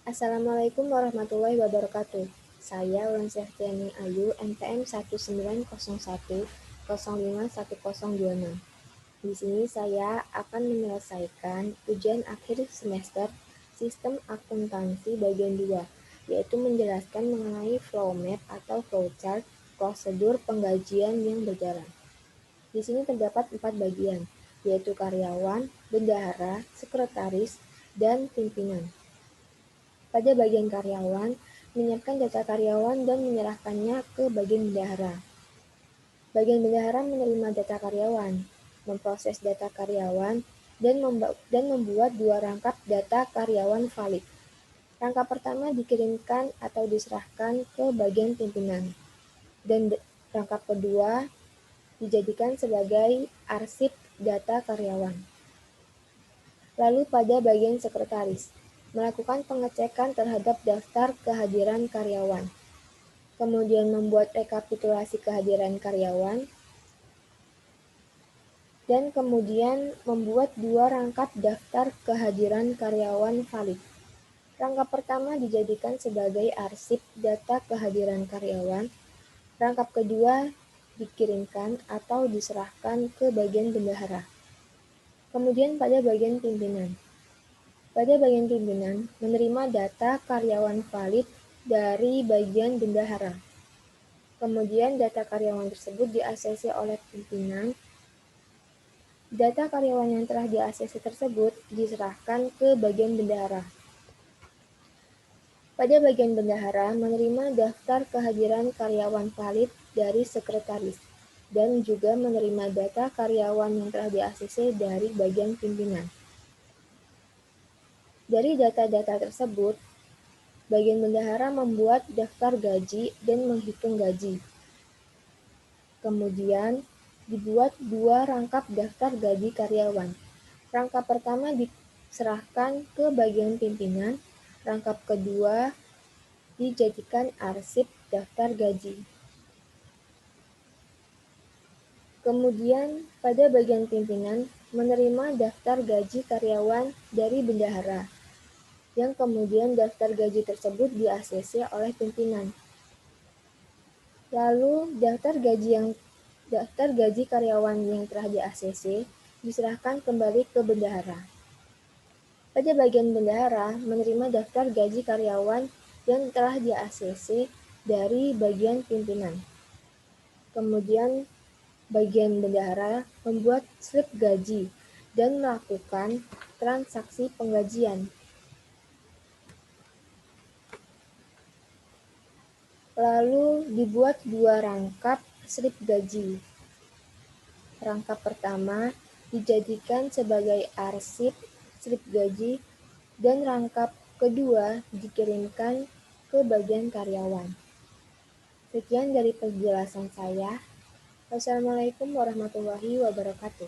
Assalamualaikum warahmatullahi wabarakatuh. Saya Ulan Sehtiani Ayu, NPM 19010051026. Di sini saya akan menyelesaikan ujian akhir semester Sistem Akuntansi bagian 2, yaitu menjelaskan mengenai flow map atau flowchart, prosedur penggajian yang berjalan. Di sini terdapat 4 bagian, yaitu karyawan, bendahara, sekretaris, dan pimpinan. Pada bagian karyawan, menyiapkan data karyawan dan menyerahkannya ke bagian bendahara. Bagian bendahara menerima data karyawan, memproses data karyawan, dan membuat 2 rangkap data karyawan valid. Rangkap pertama dikirimkan atau diserahkan ke bagian pimpinan, dan rangkap kedua dijadikan sebagai arsip data karyawan. Lalu pada bagian sekretaris, melakukan pengecekan terhadap daftar kehadiran karyawan, kemudian membuat rekapitulasi kehadiran karyawan, dan kemudian membuat 2 rangkap daftar kehadiran karyawan valid. Rangkap pertama dijadikan sebagai arsip data kehadiran karyawan, rangkap kedua dikirimkan atau diserahkan ke bagian bendahara. Kemudian pada bagian pimpinan. Pada bagian pimpinan, menerima data karyawan valid dari bagian bendahara. Kemudian data karyawan tersebut di-ACC oleh pimpinan. Data karyawan yang telah di-ACC tersebut diserahkan ke bagian bendahara. Pada bagian bendahara, menerima daftar kehadiran karyawan valid dari sekretaris, dan juga menerima data karyawan yang telah di-ACC dari bagian pimpinan. Dari data-data tersebut, bagian bendahara membuat daftar gaji dan menghitung gaji. Kemudian, dibuat 2 rangkap daftar gaji karyawan. Rangkap pertama diserahkan ke bagian pimpinan, rangkap kedua dijadikan arsip daftar gaji. Kemudian, pada bagian pimpinan menerima daftar gaji karyawan dari bendahara, yang kemudian daftar gaji tersebut di-ACC oleh pimpinan. Lalu, daftar gaji karyawan yang telah di-ACC diserahkan kembali ke bendahara. Pada bagian bendahara menerima daftar gaji karyawan yang telah di-ACC dari bagian pimpinan. Kemudian, bagian bendahara membuat slip gaji dan melakukan transaksi penggajian. Lalu dibuat 2 rangkap slip gaji. Rangkap pertama dijadikan sebagai arsip slip gaji, dan rangkap kedua dikirimkan ke bagian karyawan. Sekian dari penjelasan saya. Wassalamualaikum warahmatullahi wabarakatuh.